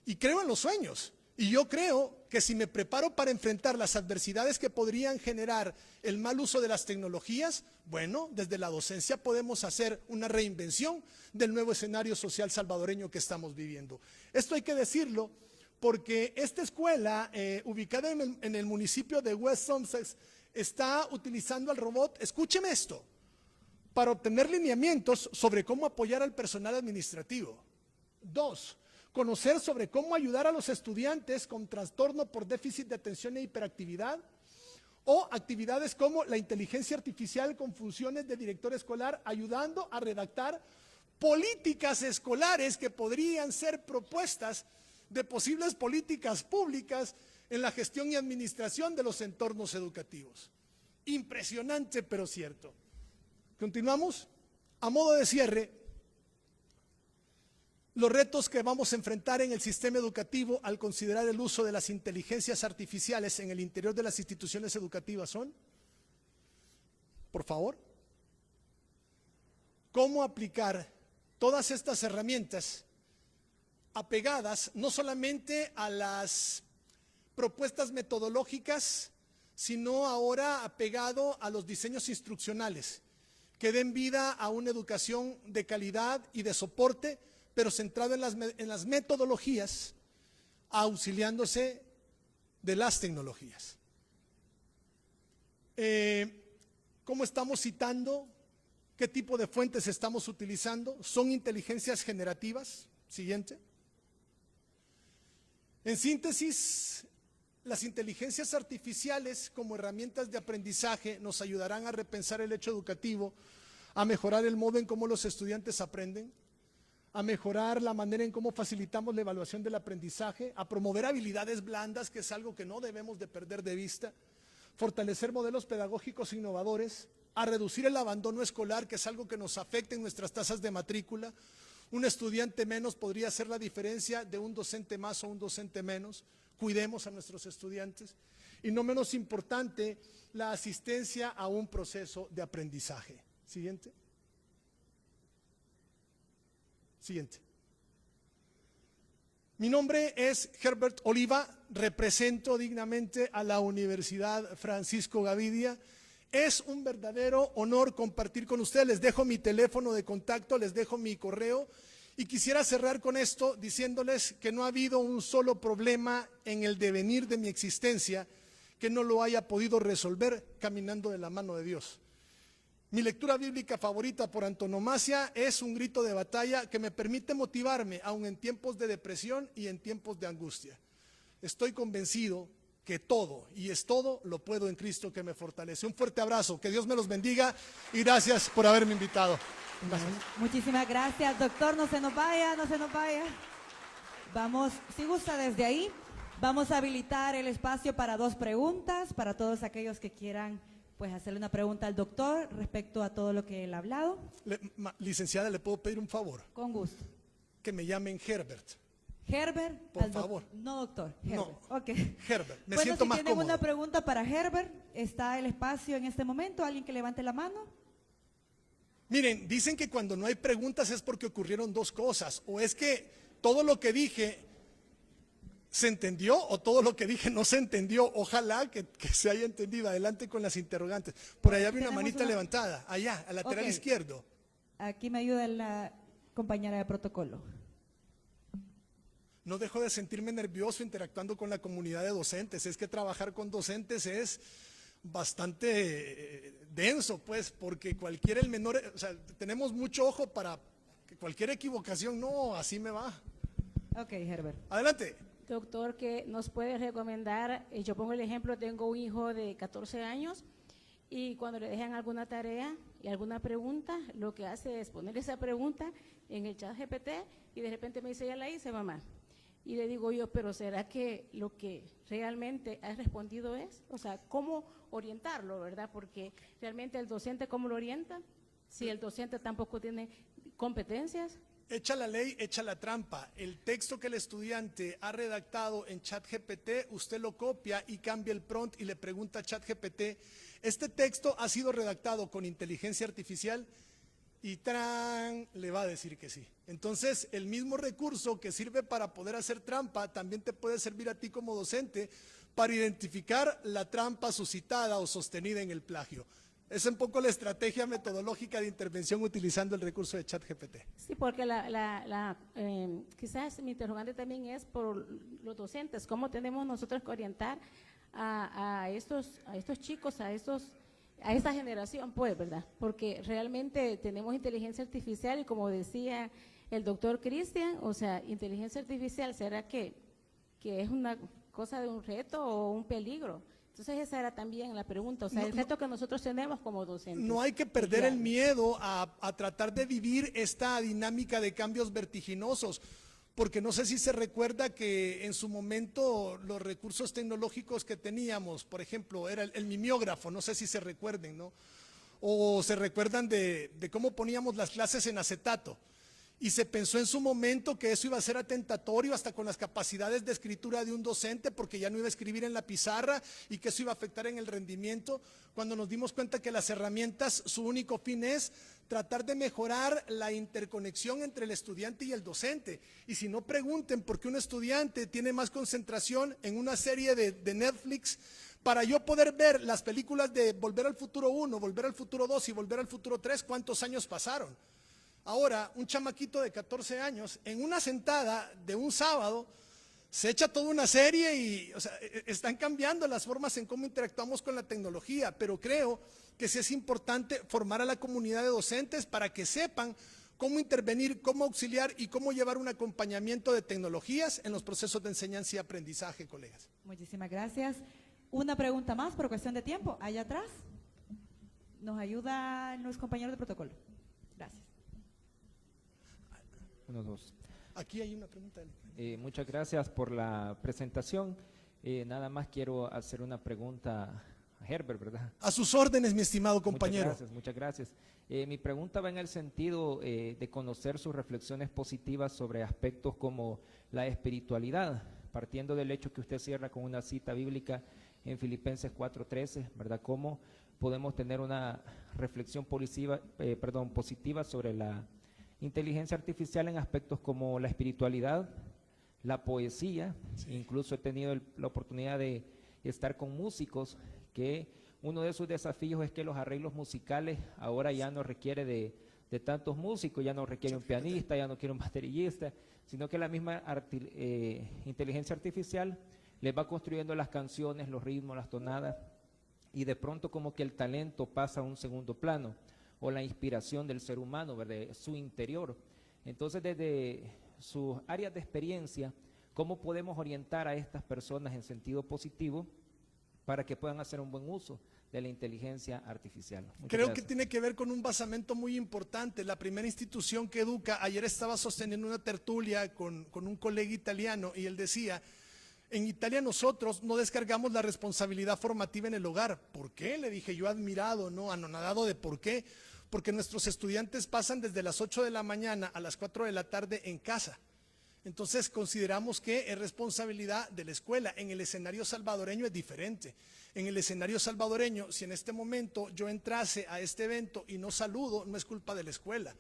y creo en los sueños. Y yo creo que si me preparo para enfrentar las adversidades que podrían generar el mal uso de las tecnologías, bueno, desde la docencia podemos hacer una reinvención del nuevo escenario social salvadoreño que estamos viviendo. Esto hay que decirlo porque esta escuela, ubicada en el municipio de West Sussex, está utilizando al robot, escúcheme esto, para obtener lineamientos sobre cómo apoyar al personal administrativo. 2, conocer sobre cómo ayudar a los estudiantes con trastorno por déficit de atención e hiperactividad o actividades como la inteligencia artificial con funciones de director escolar ayudando a redactar políticas escolares que podrían ser propuestas de posibles políticas públicas en la gestión y administración de los entornos educativos. Impresionante, pero cierto. Continuamos. A modo de cierre, los retos que vamos a enfrentar en el sistema educativo al considerar el uso de las inteligencias artificiales en el interior de las instituciones educativas son, por favor, cómo aplicar todas estas herramientas apegadas no solamente a las propuestas metodológicas, sino ahora apegado a los diseños instruccionales que den vida a una educación de calidad y de soporte, pero centrado en las metodologías, auxiliándose de las tecnologías. ¿Cómo estamos citando? ¿Qué tipo de fuentes estamos utilizando? ¿Son inteligencias generativas? Siguiente. En síntesis, las inteligencias artificiales como herramientas de aprendizaje nos ayudarán a repensar el hecho educativo, a mejorar el modo en cómo los estudiantes aprenden, a mejorar la manera en cómo facilitamos la evaluación del aprendizaje, a promover habilidades blandas, que es algo que no debemos de perder de vista, fortalecer modelos pedagógicos innovadores, a reducir el abandono escolar, que es algo que nos afecta en nuestras tasas de matrícula. Un estudiante menos podría hacer la diferencia de un docente más o un docente menos. Cuidemos a nuestros estudiantes. Y no menos importante, la asistencia a un proceso de aprendizaje. Siguiente. Siguiente. Mi nombre es Herbert Oliva, represento dignamente a la Universidad Francisco Gavidia. Es un verdadero honor compartir con ustedes. Les dejo mi teléfono de contacto, les dejo mi correo y quisiera cerrar con esto diciéndoles que no ha habido un solo problema en el devenir de mi existencia que no lo haya podido resolver caminando de la mano de Dios. Mi lectura bíblica favorita por antonomasia es un grito de batalla que me permite motivarme aun en tiempos de depresión y en tiempos de angustia. Estoy convencido que todo, y es todo, lo puedo en Cristo que me fortalece. Un fuerte abrazo, que Dios me los bendiga y gracias por haberme invitado. Gracias. Muchísimas gracias, doctor, no se nos vaya, no se nos vaya. Vamos, si gusta desde ahí, vamos a habilitar el espacio para 2 preguntas, para todos aquellos que quieran pues hacerle una pregunta al doctor respecto a todo lo que él ha hablado. Licenciada, ¿le puedo pedir un favor? Con gusto. Que me llamen Herbert. Herbert, por favor. No, doctor. Herbert. No, okay. Herbert, me bueno, siento si más tienen cómodo. una pregunta para Herbert, está el espacio en este momento. ¿Alguien que levante la mano? Miren, dicen que cuando no hay preguntas es porque ocurrieron 2 cosas. O es que todo lo que dije se entendió o todo lo que dije no se entendió. Ojalá que se haya entendido. Adelante con las interrogantes. Por allá había una manita levantada. Allá, al lateral izquierdo. Aquí me ayuda la compañera de protocolo. No dejo de sentirme nervioso interactuando con la comunidad de docentes. Es que trabajar con docentes es bastante denso, pues, porque o sea, tenemos mucho ojo para que cualquier equivocación, no, así me va. Ok, Herbert. Adelante. Doctor, ¿qué nos puede recomendar? Yo pongo el ejemplo, tengo un hijo de 14 años y cuando le dejan alguna tarea y alguna pregunta, lo que hace es poner esa pregunta en el chat GPT y de repente me dice, ya la hice, mamá. Y le digo yo, pero ¿será que lo que realmente has respondido es? O sea, ¿cómo orientarlo, verdad? Porque realmente el docente, ¿cómo lo orienta? Si el docente tampoco tiene competencias. Echa la ley, echa la trampa. El texto que el estudiante ha redactado en ChatGPT, usted lo copia y cambia el prompt y le pregunta a ChatGPT, ¿este texto ha sido redactado con inteligencia artificial? Y ¡tran! Le va a decir que sí. Entonces, el mismo recurso que sirve para poder hacer trampa, también te puede servir a ti como docente para identificar la trampa suscitada o sostenida en el plagio. Es un poco la estrategia metodológica de intervención utilizando el recurso de ChatGPT. Sí, porque quizás mi interrogante también es por los docentes, ¿cómo tenemos nosotros que orientar a estos chicos, a esta generación, pues, ¿verdad? Porque realmente tenemos inteligencia artificial y como decía el doctor Cristian, o sea, inteligencia artificial, ¿será que es una cosa de un reto o un peligro? Entonces esa era también la pregunta, o sea, el reto que nosotros tenemos como docentes. No hay que perder el miedo a tratar de vivir esta dinámica de cambios vertiginosos, porque no sé si se recuerda que en su momento los recursos tecnológicos que teníamos, por ejemplo, era el mimeógrafo, no sé si se recuerden, ¿no? O se recuerdan de cómo poníamos las clases en acetato. Y se pensó en su momento que eso iba a ser atentatorio hasta con las capacidades de escritura de un docente porque ya no iba a escribir en la pizarra y que eso iba a afectar en el rendimiento, cuando nos dimos cuenta que las herramientas, su único fin es tratar de mejorar la interconexión entre el estudiante y el docente. Y si no, pregunten por qué un estudiante tiene más concentración en una serie de Netflix. Para yo poder ver las películas de Volver al Futuro 1, Volver al Futuro 2 y Volver al Futuro 3, ¿cuántos años pasaron? Ahora, un chamaquito de 14 años, en una sentada de un sábado, se echa toda una serie y, o sea, están cambiando las formas en cómo interactuamos con la tecnología, pero creo que sí es importante formar a la comunidad de docentes para que sepan cómo intervenir, cómo auxiliar y cómo llevar un acompañamiento de tecnologías en los procesos de enseñanza y aprendizaje, colegas. Muchísimas gracias. Una pregunta más por cuestión de tiempo. Allá atrás nos ayudan los compañeros de protocolo. Gracias. Uno, dos. Aquí hay una pregunta. Muchas gracias por la presentación. Nada más quiero hacer una pregunta a Herbert, ¿verdad? A sus órdenes, mi estimado compañero. Muchas gracias. Mi pregunta va en el sentido de conocer sus reflexiones positivas sobre aspectos como la espiritualidad, partiendo del hecho que usted cierra con una cita bíblica en Filipenses 4:13, ¿verdad? ¿Cómo podemos tener una reflexión positiva sobre la inteligencia artificial en aspectos como la espiritualidad, la poesía? Sí. Incluso he tenido la oportunidad de estar con músicos que uno de sus desafíos es que los arreglos musicales ahora ya no requiere de tantos músicos, ya no requiere un pianista, ya no quiere un baterista, sino que la misma inteligencia artificial les va construyendo las canciones, los ritmos, las tonadas, y de pronto como que el talento pasa a un segundo plano, o la inspiración del ser humano, ¿verdad? Su interior. Entonces, desde sus áreas de experiencia, ¿cómo podemos orientar a estas personas en sentido positivo para que puedan hacer un buen uso de la inteligencia artificial? Creo que tiene que ver con un basamento muy importante. La primera institución que educa, ayer estaba sosteniendo una tertulia con un colega italiano y él decía, en Italia nosotros no descargamos la responsabilidad formativa en el hogar. ¿Por qué? Le dije yo, admirado, ¿no? Anonadado de por qué. Porque nuestros estudiantes pasan desde las 8 de la mañana a las 4 de la tarde en casa. Entonces consideramos que es responsabilidad de la escuela. En el escenario salvadoreño es diferente. En el escenario salvadoreño, si en este momento yo entrase a este evento y no saludo, no es culpa de la escuela.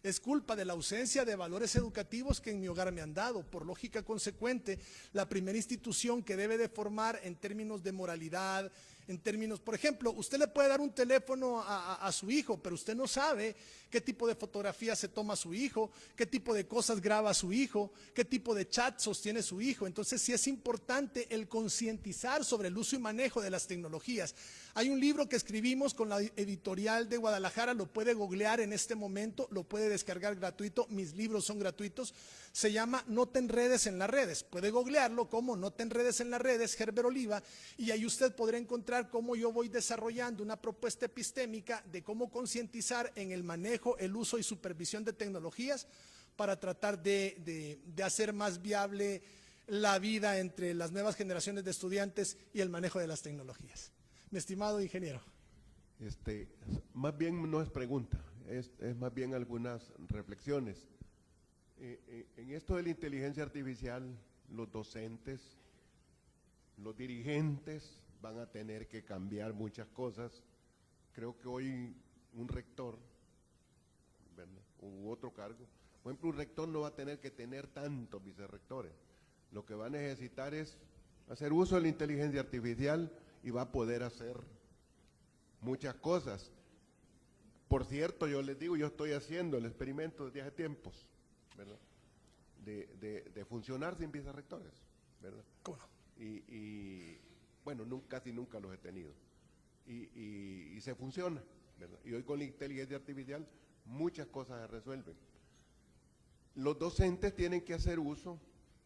Es culpa de la ausencia de valores educativos que en mi hogar me han dado. Por lógica consecuente, la primera institución que debe de formar en términos de moralidad, En términos, por ejemplo, usted le puede dar un teléfono a su hijo, pero usted no sabe qué tipo de fotografía se toma su hijo, qué tipo de cosas graba su hijo, qué tipo de chat sostiene su hijo. Entonces sí es importante el concientizar sobre el uso y manejo de las tecnologías. Hay un libro que escribimos con la editorial de Guadalajara, lo puede googlear en este momento, lo puede descargar gratuito, mis libros son gratuitos, se llama No te enredes en las redes, puede googlearlo como No te enredes en las redes, Herbert Oliva, y ahí usted podrá encontrar cómo yo voy desarrollando una propuesta epistémica de cómo concientizar en el manejo, el uso y supervisión de tecnologías para tratar de hacer más viable la vida entre las nuevas generaciones de estudiantes y el manejo de las tecnologías. Mi estimado ingeniero. Más bien no es pregunta, es más bien algunas reflexiones. En esto de la inteligencia artificial, los docentes, los dirigentes van a tener que cambiar muchas cosas. Creo que hoy un rector, ¿verdad?, u otro cargo, por ejemplo, un rector no va a tener que tener tantos vicerrectores. Lo que va a necesitar es hacer uso de la inteligencia artificial y va a poder hacer muchas cosas. Por cierto, yo les digo, yo estoy haciendo el experimento desde hace tiempos, ¿verdad?, de funcionar sin vicerrectores, ¿verdad? ¿Cómo no? Y bueno, casi nunca los he tenido. Y se funciona, ¿verdad? Y hoy con la inteligencia artificial muchas cosas se resuelven. Los docentes tienen que hacer uso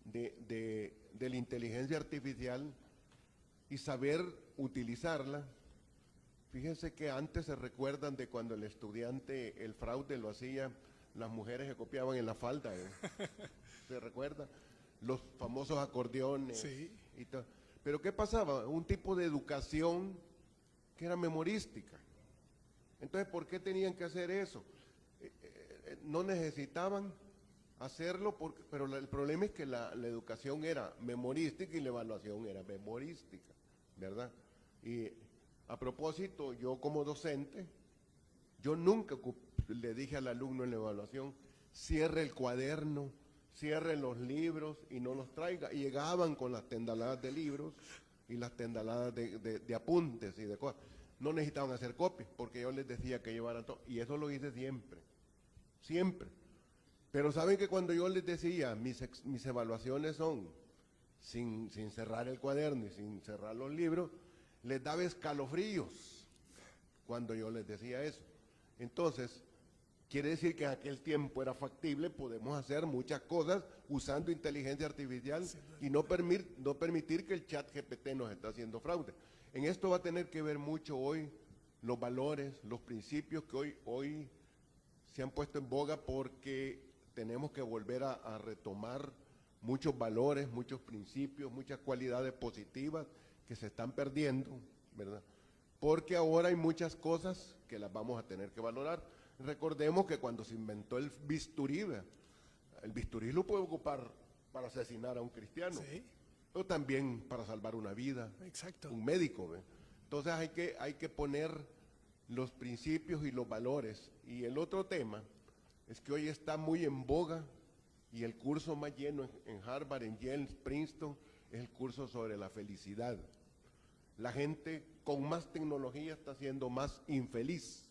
de la inteligencia artificial y saber utilizarla. Fíjense que antes se recuerdan de cuando el estudiante, el fraude lo hacía, las mujeres que copiaban en la falda, ¿eh? ¿Se recuerda? Los famosos acordeones. Sí. Y todo. Pero ¿qué pasaba? Un tipo de educación que era memorística. Entonces, ¿por qué tenían que hacer eso? No necesitaban hacerlo, pero el problema es que la educación era memorística y la evaluación era memorística, ¿verdad? Y a propósito, yo como docente, yo nunca le dije al alumno en la evaluación, cierre el cuaderno, cierre los libros y no los traiga. Y llegaban con las tendaladas de libros y las tendaladas de apuntes y de cosas. No necesitaban hacer copias, porque yo les decía que llevaran todo. Y eso lo hice siempre, siempre. Pero saben que cuando yo les decía, mis evaluaciones son sin cerrar el cuaderno y sin cerrar los libros, les daba escalofríos cuando yo les decía eso. Entonces, quiere decir que en aquel tiempo era factible, podemos hacer muchas cosas usando inteligencia artificial y no permitir que el chat GPT nos está haciendo fraude. En esto va a tener que ver mucho hoy los valores, los principios que hoy se han puesto en boga, porque tenemos que volver a retomar muchos valores, muchos principios, muchas cualidades positivas que se están perdiendo, ¿verdad? Porque ahora hay muchas cosas que las vamos a tener que valorar. Recordemos que cuando se inventó el bisturí, el bisturí lo puede ocupar para asesinar a un cristiano, Sí. pero también para salvar una vida. Exacto. Un médico, ¿ve? Entonces hay que poner los principios y los valores. Y el otro tema es que hoy está muy en boga, y el curso más lleno en Harvard, en Yale, Princeton, es el curso sobre la felicidad. La gente con más tecnología está siendo más infeliz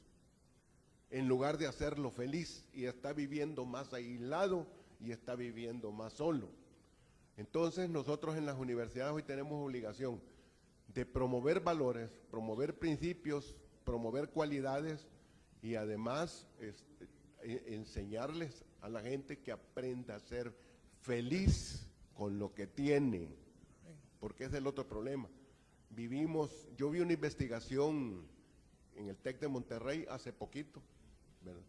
en lugar de hacerlo feliz, y está viviendo más aislado y está viviendo más solo. Entonces nosotros en las universidades hoy tenemos obligación de promover valores, promover principios, promover cualidades y además enseñarles a la gente que aprenda a ser feliz con lo que tiene, porque ese es el otro problema. Yo vi una investigación en el TEC de Monterrey hace poquito, ¿verdad?,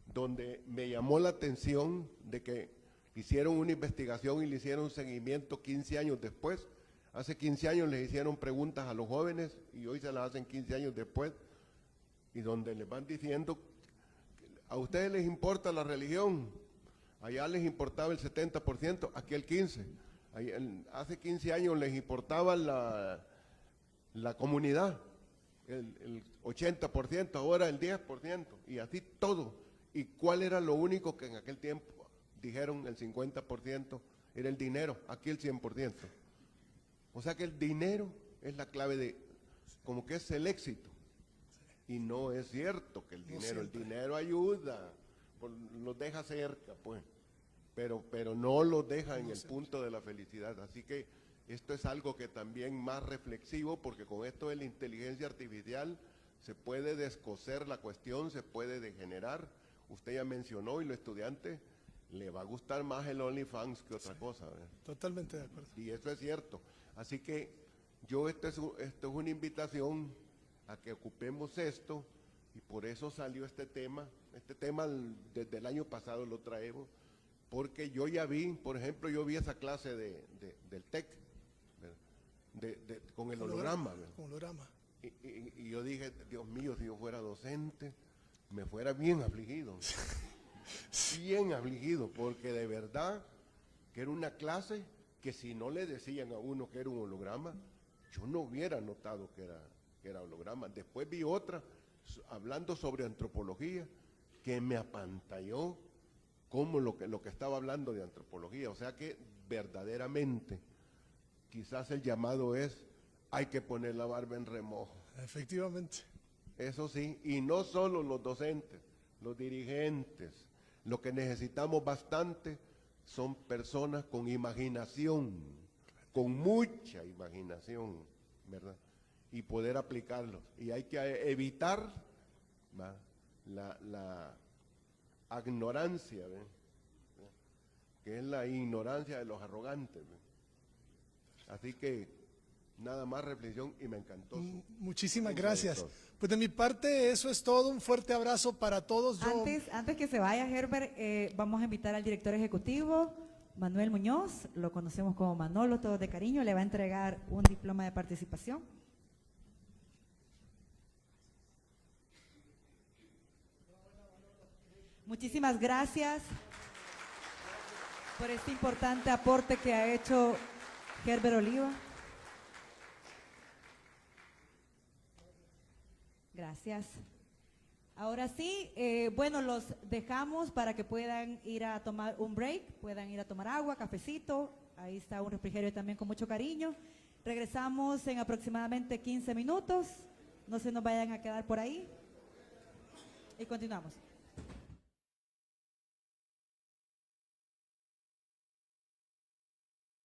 donde me llamó la atención de que hicieron una investigación y le hicieron seguimiento 15 años después. Hace 15 años les hicieron preguntas a los jóvenes y hoy se las hacen 15 años después, y donde les van diciendo, ¿a ustedes les importa la religión? Allá les importaba el 70%, aquí el 15%. Hace 15 años les importaba la comunidad, el 80%, ahora el 10%, y así todo. ¿Y cuál era lo único que en aquel tiempo dijeron? El 50% era el dinero, aquí el 100%. O sea que el dinero es la clave como que es el éxito. Y no es cierto que el No dinero, el siempre. dinero ayuda, los deja cerca, pues, pero no los deja en No el siempre. punto de la felicidad. Así que esto es algo que también más reflexivo, porque con esto de la inteligencia artificial se puede descoser la cuestión, se puede degenerar. Usted ya mencionó, y los estudiantes le va a gustar más el OnlyFans que otra cosa, ¿verdad? Totalmente de acuerdo. Y eso es cierto. Así que yo, esto es una invitación a que ocupemos esto, y por eso salió este tema. Este tema desde el año pasado lo traemos, porque yo ya vi, por ejemplo, yo vi esa clase del TEC, ¿verdad? Con el holograma, ¿verdad? Con holograma. Y yo dije, Dios mío, si yo fuera docente, me fuera bien afligido. Bien afligido, porque de verdad que era una clase que si no le decían a uno que era un holograma, yo no hubiera notado que era holograma. Después vi otra hablando sobre antropología que me apantalló como lo que estaba hablando de antropología. O sea que verdaderamente quizás el llamado es, hay que poner la barba en remojo. Efectivamente. Eso sí, y no solo los docentes, los dirigentes. Lo que necesitamos bastante son personas con imaginación, con mucha imaginación, ¿verdad? Y poder aplicarlos. Y hay que evitar, ¿va?, la ignorancia, ¿ve?, que es la ignorancia de los arrogantes, ¿ve? Así que nada más reflexión, y me encantó. Muchísimas Eso, gracias. doctor. Pues de mi parte eso es todo. Un fuerte abrazo para todos. Antes que se vaya, Herbert, vamos a invitar al director ejecutivo, Manuel Muñoz, lo conocemos como Manolo, todos de cariño, le va a entregar un diploma de participación. Muchísimas gracias por este importante aporte que ha hecho Herbert Oliva. Gracias. Ahora sí, bueno, los dejamos para que puedan ir a tomar un break, puedan ir a tomar agua, cafecito. Ahí está un refrigerio también con mucho cariño. Regresamos en aproximadamente 15 minutos. No se nos vayan a quedar por ahí. Y continuamos.